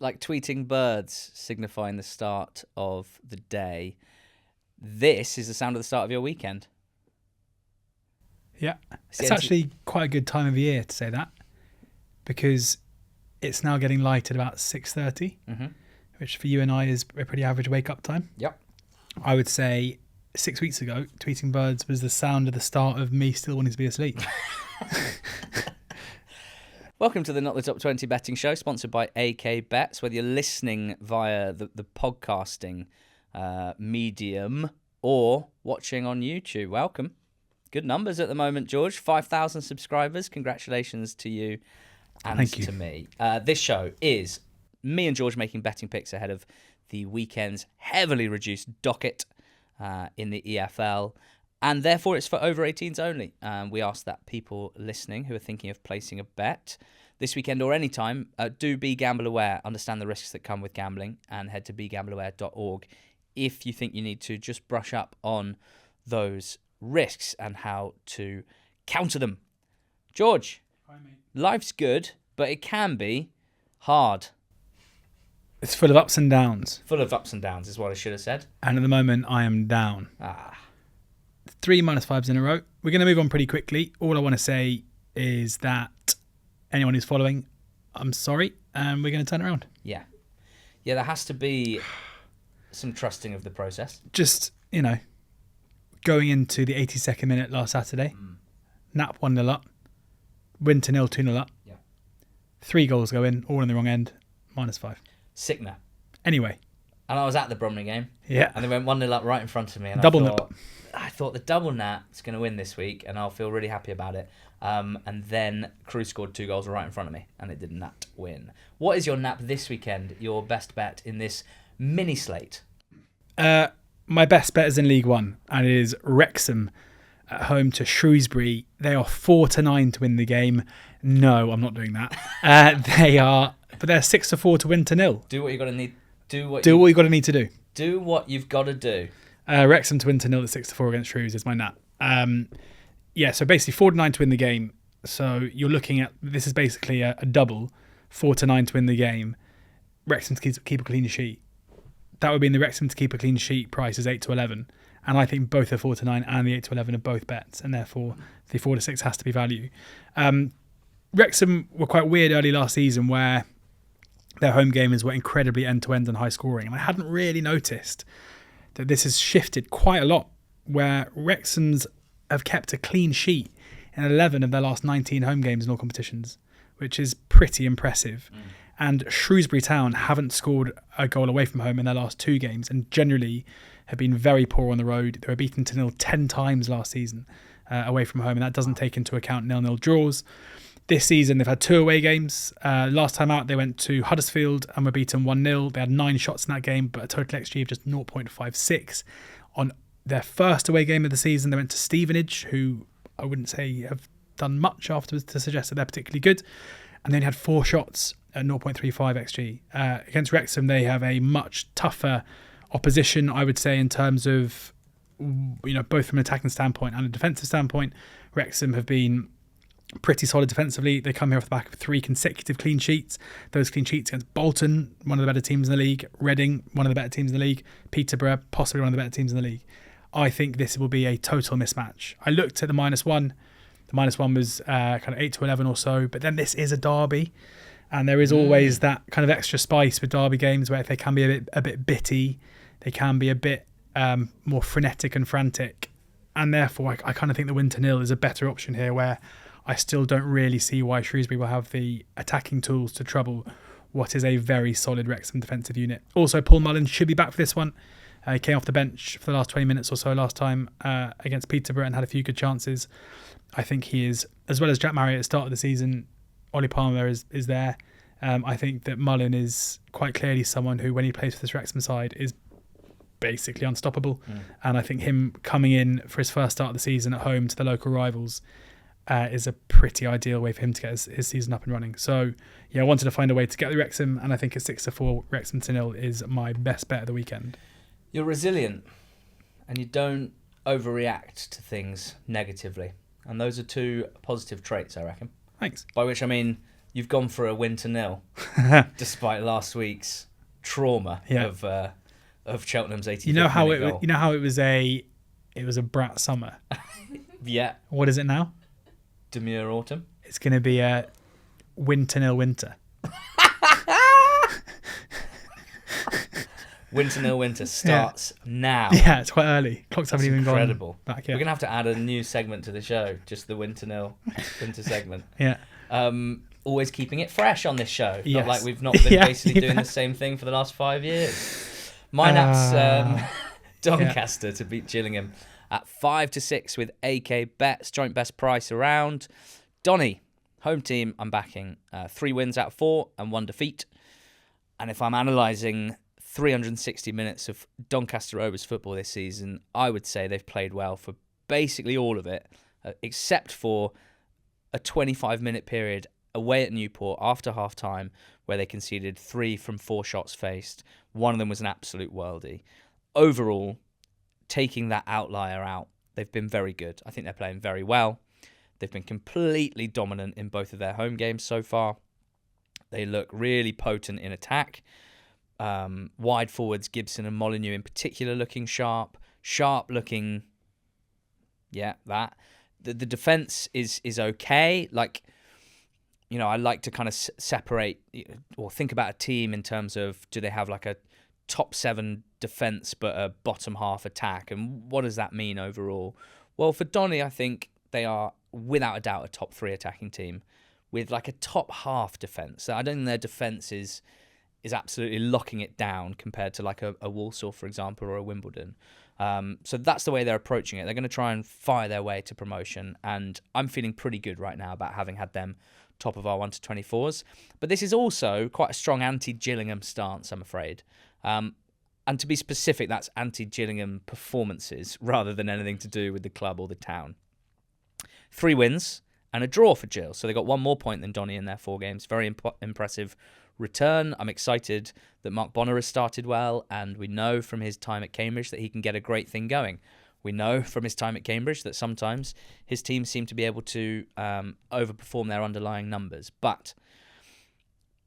like tweeting birds signifying the start of the day, this is the sound of the start of your weekend. Yeah, it's actually quite a good time of year to say that, because it's now getting light at about 6:30, which for you and I is a pretty average wake-up time. Yep. I would say 6 weeks ago, tweeting birds was the sound of the start of me still wanting to be asleep. Welcome to the Not the Top 20 Betting Show, sponsored by AK Bets. Whether you're listening via the podcasting medium or watching on YouTube, welcome. Good numbers at the moment, George. 5,000 subscribers. Congratulations to you and Thank you. to me. This show is me and George making betting picks ahead of the weekend's heavily reduced docket in the EFL. And therefore, it's for over 18s only. We ask that people listening who are thinking of placing a bet this weekend or any time, do be gamble aware, understand the risks that come with gambling, and head to begambleaware.org if you think you need to just brush up on those risks and how to counter them. George, Hi, mate. Life's good, but it can be hard. It's full of ups and downs. Full of ups and downs is what I should have said. And at the moment, I am down. 3 -5s in a row. We're going to move on pretty quickly. All I want to say is that anyone who's following, I'm sorry, and we're going to turn it around. Yeah, there has to be some trusting of the process. Just, going into the 82nd minute last Saturday, Nap 1-0 up, win to 0, 2-0 up. Yeah. 3 goals go in, all in the wrong end, -5. Sick Nap. Anyway. And I was at the Bromley game. Yeah. And they went 1-0 up right in front of me. And I thought the double Nat is going to win this week, and I'll feel really happy about it. And then Crew scored 2 goals right in front of me, and it did not win. What is your Nap this weekend? Your best bet in this mini slate? My best bet is in League One, and it is Wrexham at home to Shrewsbury. They are 4-9 to win the game. No, I'm not doing that. But they're 6-4 to win to 0. Do what you're going to need. Do what you got to need to do. Do what you've got to do. Wrexham to win to 0 at 6-4 against Shrews is my Nap. So basically 4-9 to win the game. So you're looking at, this is basically a double, 4-9 to win the game. Wrexham to keep a clean sheet. That would be in the Wrexham to keep a clean sheet price is 8-11. And I think both the 4-9 and the 8-11 are both bets, and therefore the 4-6 has to be value. Wrexham were quite weird early last season where their home games were incredibly end-to-end and high scoring. And I hadn't really noticed that this has shifted quite a lot, where Wrexham's have kept a clean sheet in 11 of their last 19 home games in all competitions, which is pretty impressive. And Shrewsbury Town haven't scored a goal away from home in their last 2 games, and generally have been very poor on the road. They were beaten to 0 10 times last season away from home, and that doesn't take into account 0-0 draws. This season, they've had 2 away games. Last time out, they went to Huddersfield and were beaten 1-0. They had 9 shots in that game, but a total XG of just 0.56. On their first away game of the season, they went to Stevenage, who I wouldn't say have done much afterwards to suggest that they're particularly good. And then had 4 shots at 0.35 XG. Against Wrexham, they have a much tougher opposition, I would say, in terms of, both from an attacking standpoint and a defensive standpoint. Wrexham have been pretty solid defensively. They come here off the back of 3 consecutive clean sheets. Those clean sheets against Bolton, one of the better teams in the league, Reading, one of the better teams in the league, Peterborough, possibly one of the better teams in the league. I think this will be a total mismatch. I looked at the -1. The -1 was kind of 8-11 or so, but then this is a derby, and there is always that kind of extra spice with derby games where if they can be a bit bitty, they can be a bit more frenetic and frantic, and therefore I kind of think the win to 0 is a better option here, where I still don't really see why Shrewsbury will have the attacking tools to trouble what is a very solid Wrexham defensive unit. Also, Paul Mullins should be back for this one. He came off the bench for the last 20 minutes or so last time against Peterborough and had a few good chances. I think he is, as well as Jack Marriott at the start of the season, Ollie Palmer is there. I think that Mullin is quite clearly someone who, when he plays for this Wrexham side, is basically unstoppable. And I think him coming in for his first start of the season at home to the local rivals is a pretty ideal way for him to get his season up and running. So, I wanted to find a way to get the Wrexham, and I think a 6-4 Wrexham to 0 is my best bet of the weekend. You're resilient, and you don't overreact to things negatively. And those are 2 positive traits, I reckon. Thanks. By which I mean You've gone for a win to nil, despite last week's trauma of Cheltenham's 85th minute goal. You know how it was a brat summer. Yeah. What is it now? Demure autumn. It's going to be a win to nil winter. Win to nil winter starts now. Yeah, it's quite early. Clocks haven't even incredible. Gone back yet. We're going to have to add a new segment to the show, just the win to nil winter segment. Yeah. Always keeping it fresh on this show. Yes. Not like we've not been basically doing the same thing for the last 5 years. My nap's Doncaster to beat Gillingham at 5-6 with AK Bets, joint best price around. Donny, home team, I'm backing 3 wins out of 4 and 1 defeat. And if I'm analysing 360 minutes of Doncaster Rovers football this season, I would say they've played well for basically all of it, except for a 25-minute period away at Newport after half-time where they conceded 3 from 4 shots faced. One of them was an absolute worldie. Overall, taking that outlier out, they've been very good. I think they're playing very well. They've been completely dominant in both of their home games so far. They look really potent in attack. Wide forwards, Gibson and Molineux in particular looking sharp. Sharp looking, that. The defence is okay. Like, you know, I like to kind of separate or think about a team in terms of, do they have like a top 7 defence but a bottom half attack? And what does that mean overall? Well, for Donny, I think they are without a doubt a top 3 attacking team with like a top half defence. So I don't think their defence is absolutely locking it down compared to like a Walsall, for example, or a Wimbledon. So that's the way they're approaching it. They're going to try and fire their way to promotion, and I'm feeling pretty good right now about having had them top of our 1-24s. But this is also quite a strong anti-Gillingham stance, I'm afraid. And to be specific, that's anti-Gillingham performances rather than anything to do with the club or the town. 3 wins and a draw for Gill. So they got 1 more point than Donny in their 4 games. Very impressive return. I'm excited that Mark Bonner has started well, and we know from his time at Cambridge that he can get a great thing going. We know from his time at Cambridge that sometimes his teams seem to be able to overperform their underlying numbers. But,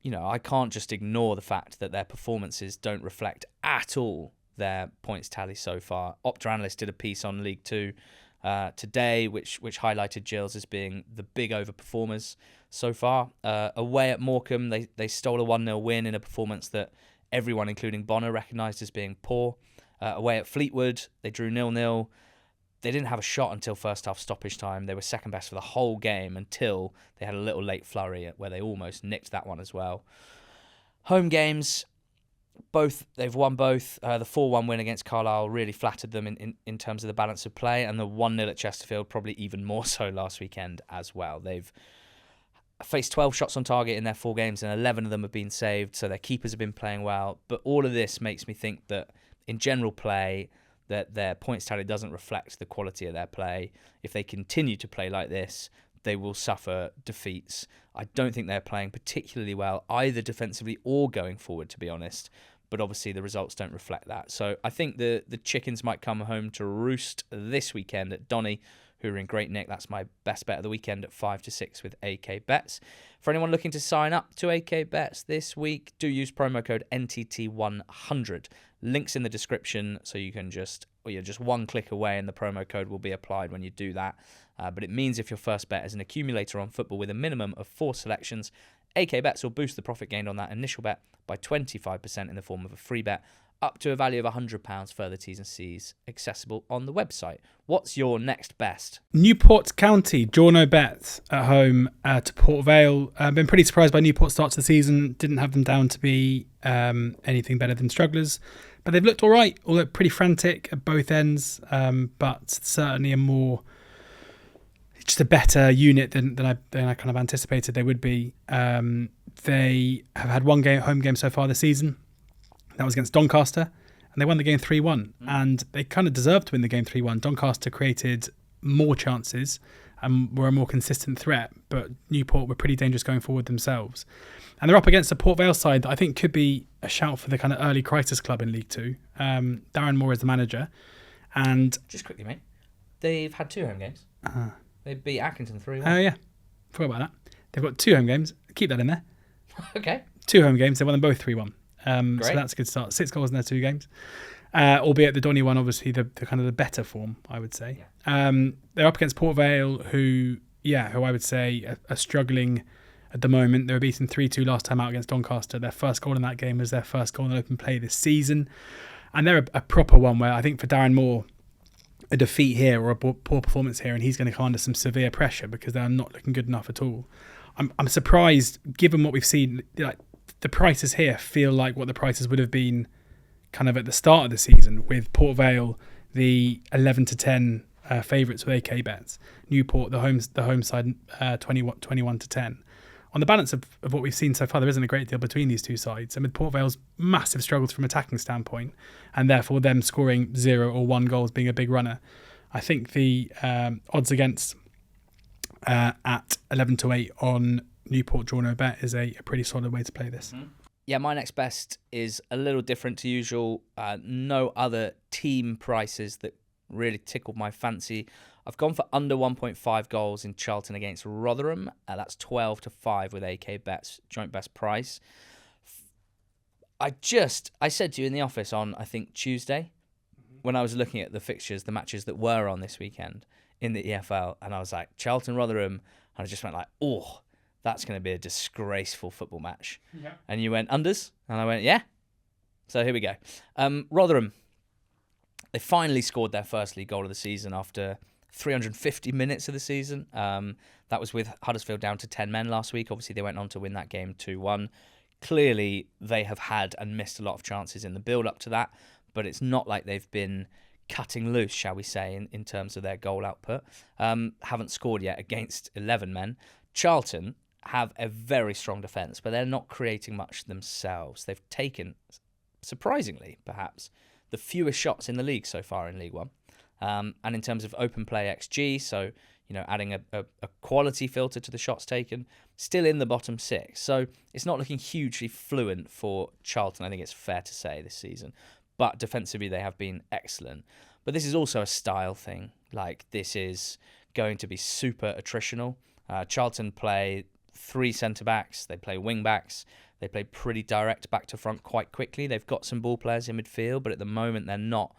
you know, I can't just ignore the fact that their performances don't reflect at all their points tally so far. Opta Analyst did a piece on League 2 today, which highlighted Gills as being the big overperformers so far. Away at Morecambe, they stole a 1-0 win in a performance that everyone, including Bonner, recognised as being poor. Away at Fleetwood, they drew 0-0. They didn't have a shot until first half stoppage time. They were second best for the whole game until they had a little late flurry where they almost nicked that one as well. Home games, they've won both. The 4-1 win against Carlisle really flattered them in terms of the balance of play, and the 1-0 at Chesterfield probably even more so last weekend as well. They've faced 12 shots on target in their 4 games, and 11 of them have been saved, so their keepers have been playing well. But all of this makes me think that in general play, that their points tally doesn't reflect the quality of their play. If they continue to play like this, they will suffer defeats. I don't think they're playing particularly well, either defensively or going forward, to be honest. But obviously the results don't reflect that. So I think the chickens might come home to roost this weekend at Donny, who are in great nick. That's my best bet of the weekend at 5-6 with AK Bets. For anyone looking to sign up to AK Bets this week, do use promo code NTT100. Links in the description, so you can you're just 1 click away and the promo code will be applied when you do that. But it means if your first bet is an accumulator on football with a minimum of 4 selections, AK Bets will boost the profit gained on that initial bet by 25% in the form of a free bet, up to a value of £100, further T's and C's accessible on the website. What's your next best? Newport County, draw no bet at home to Port Vale. I've been pretty surprised by Newport's start to the season. Didn't have them down to be anything better than strugglers. But they've looked all right, although pretty frantic at both ends, but certainly just a better unit than I kind of anticipated they would be. They have had 1 home game so far this season. That was against Doncaster, and they won the game 3-1. And they kind of deserved to win the game 3-1. Doncaster created more chances and were a more consistent threat, but Newport were pretty dangerous going forward themselves. And they're up against a Port Vale side that I think could be a shout for the kind of early crisis club in League 2. Darren Moore is the manager. And just quickly, mate, they've had 2 home games. They beat Accrington 3-1. Oh, yeah. Forgot about that. They've got 2 home games. keep that in there. Okay. 2 home games, they won them both 3-1. So Great. that's a good start. 6 goals in their 2 games. Albeit the Donny one, obviously, the kind of the better form, I would say. Yeah. They're up against Port Vale, who I would say are struggling at the moment. They were beaten 3-2 last time out against Doncaster. Their first goal in that game was their first goal in open play this season. And they're a proper one where I think for Darren Moore, a defeat here or a poor performance here, and he's going to come under some severe pressure because they're not looking good enough at all. I'm surprised, given what we've seen, like the prices here feel like what the prices would have been kind of at the start of the season, with Port Vale, the 11-10 favourites with AK bets, Newport, the home side, 21-10. On the balance of what we've seen so far, there isn't a great deal between these two sides. And with Port Vale's massive struggles from attacking standpoint, and therefore them scoring 0 or 1 goals being a big runner, I think the odds against at 11-8 on Newport draw no bet is a pretty solid way to play this. Mm-hmm. Yeah, my next best is a little different to usual. No other team prices that really tickled my fancy. I've gone for under 1.5 goals in Charlton against Rotherham. That's 12-5 with AK bets, joint best price. I said to you in the office on, I think, Tuesday, when I was looking at the fixtures, the matches that were on this weekend in the EFL, and I was like, Charlton, Rotherham, and I just went like, oh, that's going to be a disgraceful football match. Yeah. And you went, unders? And I went, yeah. So here we go. Rotherham, they finally scored their first league goal of the season after 350 minutes of the season. That was with Huddersfield down to 10 men last week. Obviously, they went on to win that game 2-1. Clearly, they have had and missed a lot of chances in the build-up to that, but it's not like they've been cutting loose, shall we say, in terms of their goal output. Haven't scored yet against 11 men. Charlton have a very strong defence, but they're not creating much themselves. They've taken, surprisingly, perhaps, the fewest shots in the league so far in League One. And in terms of open play XG, so adding a quality filter to the shots taken, still in the bottom 6. So it's not looking hugely fluent for Charlton, I think it's fair to say, this season. But defensively, they have been excellent. But this is also a style thing. Like, this is going to be super attritional. Charlton play 3 centre-backs, they play wing-backs, they play pretty direct back to front quite quickly. They've got some ball players in midfield, but at the moment they're not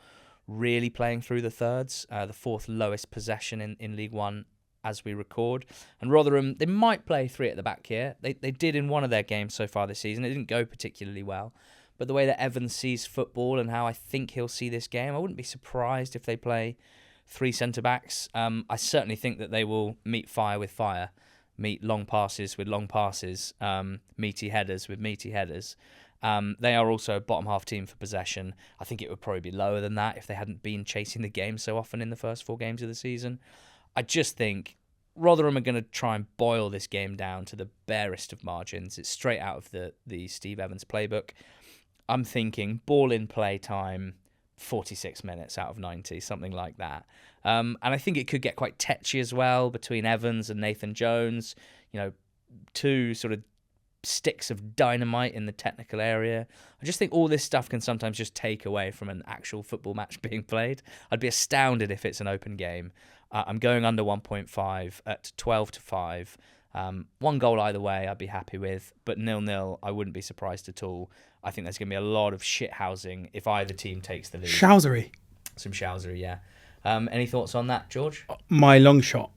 really playing through the thirds, the 4th lowest possession in League One as we record. And Rotherham, they might play 3 at the back here. They did in one of their games so far this season. It didn't go particularly well. But the way that Evans sees football and how I think he'll see this game, I wouldn't be surprised if they play 3 centre-backs. I certainly think that they will meet fire with fire, meet long passes with long passes, meaty headers with meaty headers. They are also a bottom half team for possession. I think it would probably be lower than that if they hadn't been chasing the game so often in the first 4 games of the season. I just think Rotherham are going to try and boil this game down to the barest of margins. It's straight out of the Steve Evans playbook. I'm thinking ball in play time, 46 minutes out of 90, something like that. And I think it could get quite tetchy as well between Evans and Nathan Jones. 2 sort of sticks of dynamite in the technical area. I just think all this stuff can sometimes just take away from an actual football match being played. I'd be astounded if it's an open game. I'm going under 1.5 at 12-5. 1 goal either way I'd be happy with, but 0-0 I wouldn't be surprised at all. I think there's going to be a lot of shithousing if either team takes the lead. Shousery. Some shousery, yeah. Any thoughts on that, George? My long shot.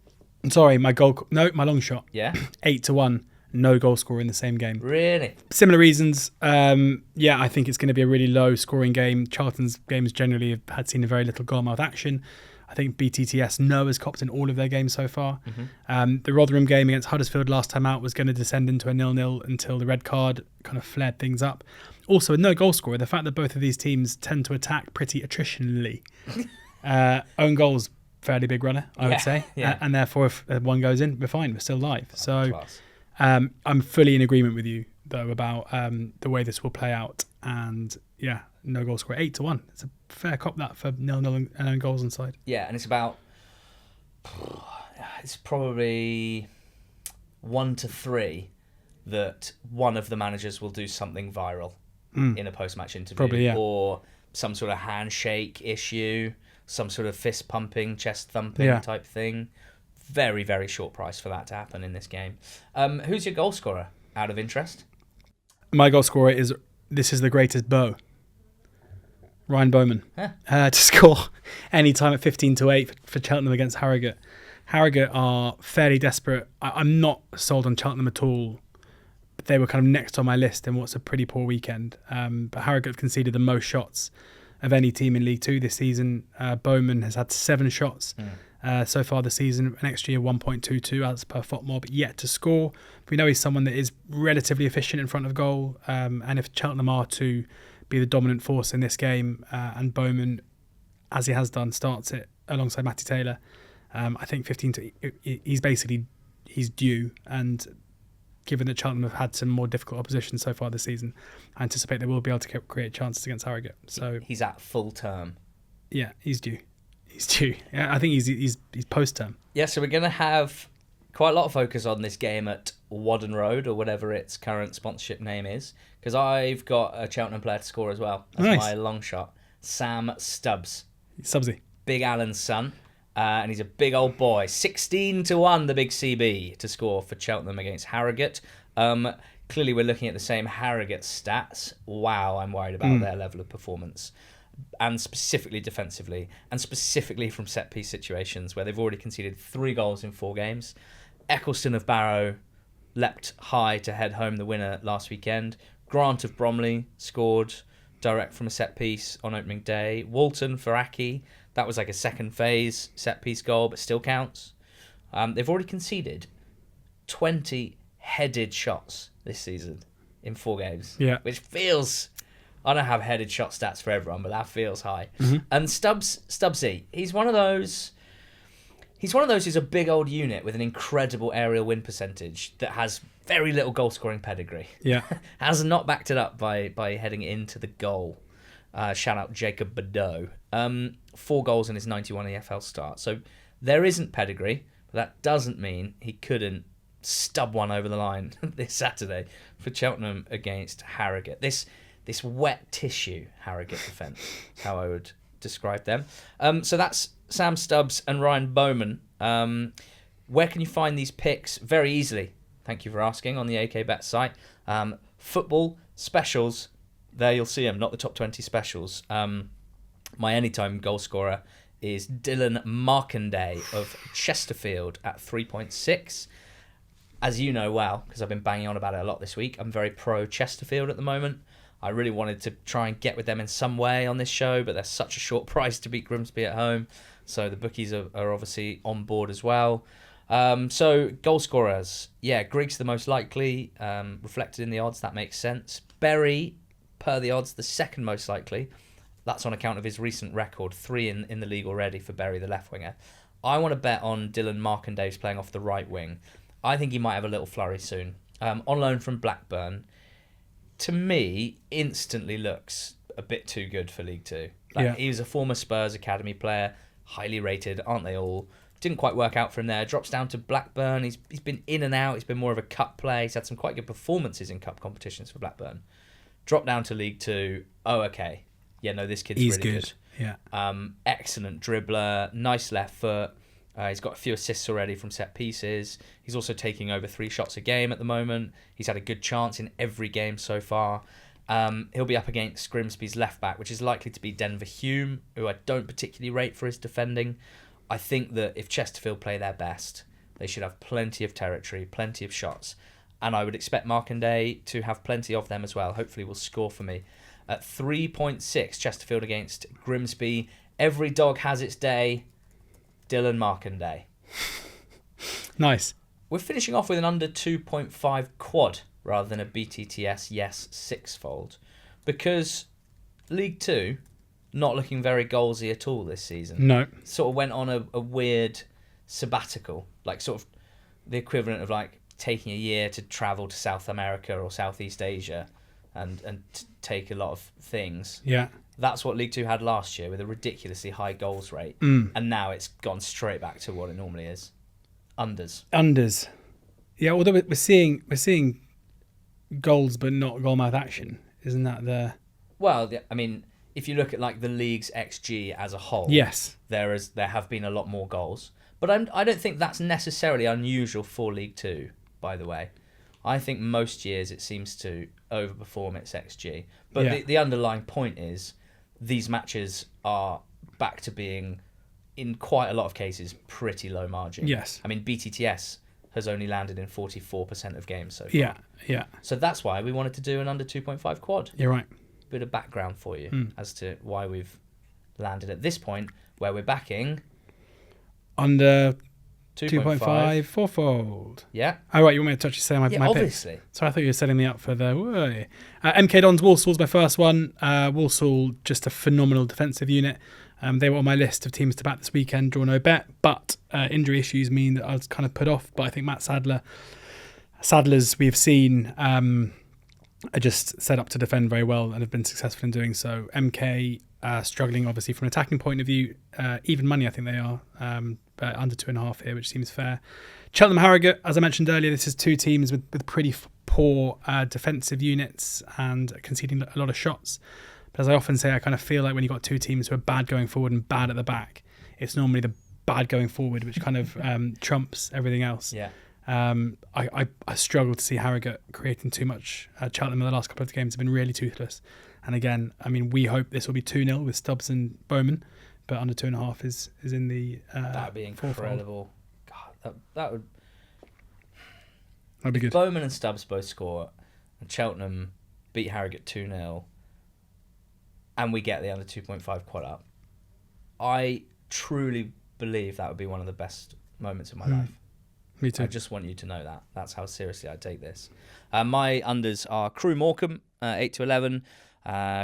Sorry, my long shot. Yeah? 8-1. No goal scorer in the same game. Really? Similar reasons. I think it's going to be a really low scoring game. Charlton's games generally have seen a very little goalmouth action. I think BTTS has copped in all of their games so far. Mm-hmm. The Rotherham game against Huddersfield last time out was going to descend into a 0-0 until the red card kind of flared things up. Also, no goal scorer. The fact that both of these teams tend to attack pretty attritionally. Own goals, fairly big runner, I would say. Yeah. And therefore, if 1 goes in, we're fine. We're still live. So I'm fully in agreement with you, though, about the way this will play out. And yeah, no goal scorer, 8-1. It's a fair cop that for 0-0 and own goals inside. Yeah, and it's probably 1-3 that one of the managers will do something viral in a post-match interview. Probably, yeah. Or some sort of handshake issue, some sort of fist pumping, chest thumping type thing. Very, very short price for that to happen in this game. Who's your goal scorer? out of interest? My goal scorer is, this is the greatest bow, Ryan Bowman, to score any time at 15-8 for Cheltenham against Harrogate. Harrogate are fairly desperate. I'm not sold on Cheltenham at all. But they were kind of next on my list in what's a pretty poor weekend. But Harrogate have conceded the most shots of any team in League Two this season. Bowman has had 7 shots so far this season, an XG of 1.22 as per FOTMob, yet to score. We know he's someone that is relatively efficient in front of goal, and if Cheltenham are to be the dominant force in this game, and Bowman, as he has done, starts it alongside Matty Taylor, I think he's due, and given that Charlton have had some more difficult opposition so far this season, I anticipate they will be able to create chances against Harrogate. So he's at full term. Yeah, he's due. He's due. Yeah, I think he's post term. Yeah, so we're going to have quite a lot of focus on this game at Whaddon Road, or whatever its current sponsorship name is, because I've got a Cheltenham player to score as well. That's my long shot. Sam Stubbs. Stubbsy. Big Alan's son. And he's a big old boy. 16-1, the big CB, to score for Cheltenham against Harrogate. Clearly, we're looking at the same Harrogate stats. Wow, I'm worried about their level of performance. And specifically defensively. And specifically from set-piece situations, where they've already conceded 3 goals in 4 games. Eccleston of Barrow leapt high to head home the winner last weekend. Grant of Bromley scored direct from a set-piece on opening day. Walton for Aki. That was like a second phase set-piece goal, but still counts. They've already conceded 20 headed shots this season in 4 games. Yeah. Which feels... I don't have headed shot stats for everyone, but that feels high. And Stubbsy, he's one of those who's a big old unit with an incredible aerial win percentage that has very little goal-scoring pedigree. Yeah. Has not backed it up by heading into the goal. Shout out Jacob Badeau. 4 goals in his 91 EFL start. So there isn't pedigree, but that doesn't mean he couldn't stub one over the line this Saturday for Cheltenham against Harrogate. This wet tissue Harrogate defence, how I would describe them. So that's Sam Stubbs and Ryan Bowman. Where can you find these picks? Very easily. Thank you for asking, on the AK Bet site. Football specials. There you'll see them, not the top 20 specials. My anytime goal scorer is Dylan Markanday of Chesterfield at 3.6. As you know well, because I've been banging on about it a lot this week, I'm very pro Chesterfield at the moment. I really wanted to try and get with them in some way on this show, but they're such a short price to beat Grimsby at home. So the bookies are obviously on board as well. So goal scorers. Yeah, Griggs the most likely, reflected in the odds. That makes sense. Berry, per the odds, the second most likely. That's on account of his recent record, 3 in the league already for Berry, the left winger. I want to bet on Dylan Markanday playing off the right wing. I think he might have a little flurry soon. On loan from Blackburn, to me, instantly looks a bit too good for League Two. He was a former Spurs academy player, highly rated, aren't they all? Didn't quite work out for him there. Drops down to Blackburn. He's been in and out. He's been more of a cup play. He's had some quite good performances in cup competitions for Blackburn. Dropped down to League Two. Oh, okay. Yeah, no, this kid's really good. Yeah. Excellent dribbler. Nice left foot. He's got a few assists already from set pieces. He's also taking over 3 shots a game at the moment. He's had a good chance in every game so far. He'll be up against Grimsby's left back, which is likely to be Denver Hume, who I don't particularly rate for his defending. I think that if Chesterfield play their best, they should have plenty of territory, plenty of shots. And I would expect Markanday to have plenty of them as well. Hopefully will score for me. At 3.6, Chesterfield against Grimsby. Every dog has its day. Dylan Markanday. Nice. We're finishing off with an under 2.5 quad rather than a BTTS yes 6-fold. Because League 2, not looking very goalsy at all this season. No. Sort of went on a weird sabbatical. Like sort of the equivalent of like taking a year to travel to South America or Southeast Asia and take a lot of things. Yeah. That's what League 2 had last year with a ridiculously high goals rate. And now it's gone straight back to what it normally is. Unders. Yeah, although we're seeing goals but not goalmouth action. Isn't that the... Well, I mean, if you look at like the league's XG as a whole, yes, there have been a lot more goals. But I don't think that's necessarily unusual for League 2, by the way. I think most years it seems to overperform its XG. But Yeah. the underlying point is these matches are back to being, in quite a lot of cases, pretty low margin. Yes. I mean, BTTS has only landed in 44% of games so far. Yeah. So that's why we wanted to do an under 2.5 quad. You're right. Bit of background for you as to why we've landed at this point where we're backing Under 2.5. 2.5 fourfold. Yeah. Oh, right, you want me to touch say my picks? Obviously. So I thought you were setting me up for the... Whoa. MK Dons Walsall's my first one. Walsall, just a phenomenal defensive unit. They were on my list of teams to back this weekend, draw no bet, but injury issues mean that I was kind of put off. But I think Matt Sadler's we've seen are just set up to defend very well and have been successful in doing so. MK struggling, obviously, from an attacking point of view. Even money, I think they are. But under 2.5 here, which seems fair. Cheltenham Harrogate, as I mentioned earlier, this is two teams with pretty poor defensive units and conceding a lot of shots. But as I often say, I kind of feel like when you've got two teams who are bad going forward and bad at the back, it's normally the bad going forward which kind of trumps everything else. Yeah. I struggle to see Harrogate creating too much. Cheltenham in the last couple of games have been really toothless. And again, I mean, we hope this will be 2-0 with Stubbs and Bowman, but under 2.5 is in the that would be incredible. God, that would... That'd be good. Bowman and Stubbs both score, and Cheltenham beat Harrogate 2-0, and we get the under 2.5 quad up. I truly believe that would be one of the best moments of my life. Me too. I just want you to know that. That's how seriously I take this. My unders are Crewe Morecambe, 8-11.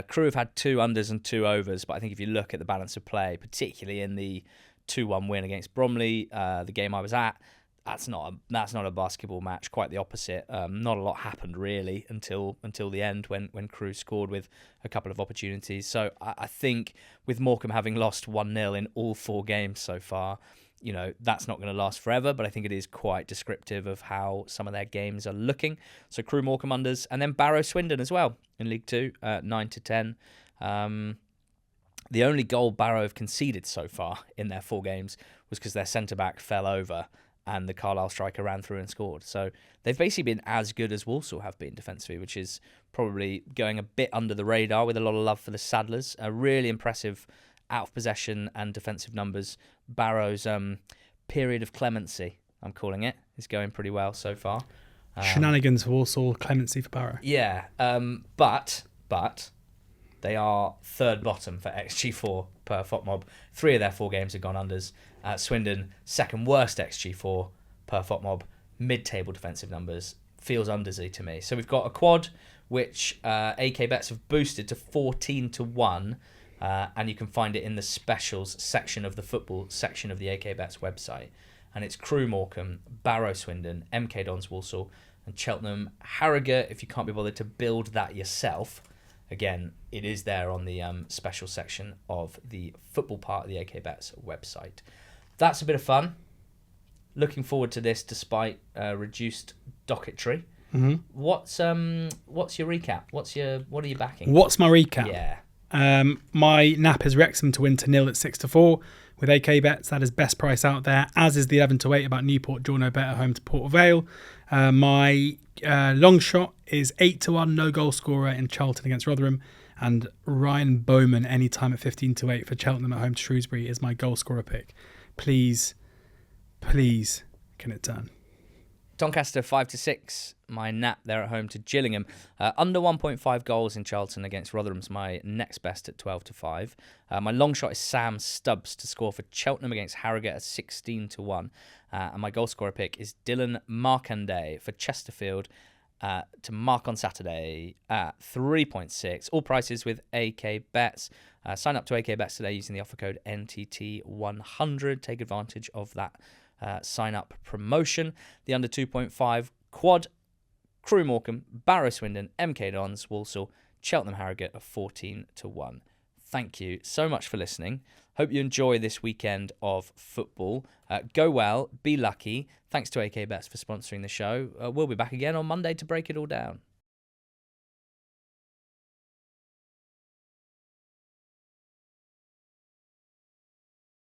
Crewe have had 2 unders and 2 overs, but I think if you look at the balance of play, particularly in the 2-1 win against Bromley, the game I was at, that's not a basketball match. Quite the opposite. Not a lot happened really until the end when Crewe scored with a couple of opportunities. So I think with Morecambe having lost 1-0 in all 4 games so far, you know, that's not going to last forever, but I think it is quite descriptive of how some of their games are looking. So Crewe Morecambe unders, and then Barrow Swindon as well in League 2, 9-10. The only goal Barrow have conceded so far in their 4 games was because their centre-back fell over and the Carlisle striker ran through and scored. So they've basically been as good as Walsall have been defensively, which is probably going a bit under the radar with a lot of love for the Saddlers. A really impressive out of possession and defensive numbers. Barrow's period of clemency, I'm calling it, is going pretty well so far. Shenanigans for Walsall, clemency for Barrow. Yeah, but they are third bottom for XG4 per FOTMob. 3 of their 4 games have gone unders. Swindon, second worst XG4 per FOTMob. Mid-table defensive numbers. Feels undersy to me. So we've got a quad, which AK Bets have boosted to 14-1. And you can find it in the specials section of the football section of the AK Bets website. And it's Crewe Morecambe, Barrow Swindon, MK Dons Walsall, and Cheltenham Harrogate. If you can't be bothered to build that yourself, again, it is there on the special section of the football part of the AK Bets website. That's a bit of fun. Looking forward to this despite reduced docketry. Mm-hmm. What's your recap? What are you backing? What's my recap? Yeah. My nap is Wrexham to win 2-0 at 6-4 with AK Bets. That is best price out there, as is the 11-8 about Newport draw no bet at home to Port Vale. My long shot is 8-1 no goal scorer in Charlton against Rotherham, and Ryan Bowman anytime at 15-8 for Cheltenham at home to Shrewsbury is my goal scorer pick. Please, can it turn? Doncaster 5-6. My nap there at home to Gillingham. Under 1.5 goals in Charlton against Rotherham's my next best at 12-5. My long shot is Sam Stubbs to score for Cheltenham against Harrogate at 16-1. And my goal scorer pick is Dylan Markanday for Chesterfield to mark on Saturday at 3.6. All prices with AK Bets. Sign up to AK Bets today using the offer code NTT100. Take advantage of that sign up promotion. The under 2.5 quad, Crewe Morecambe, Barrow Swindon, MK Dons, Walsall, Cheltenham Harrogate of 14-1. Thank you so much for listening. Hope you enjoy this weekend of football. Go well, be lucky. Thanks to AK Bets for sponsoring the show. We'll be back again on Monday to break it all down.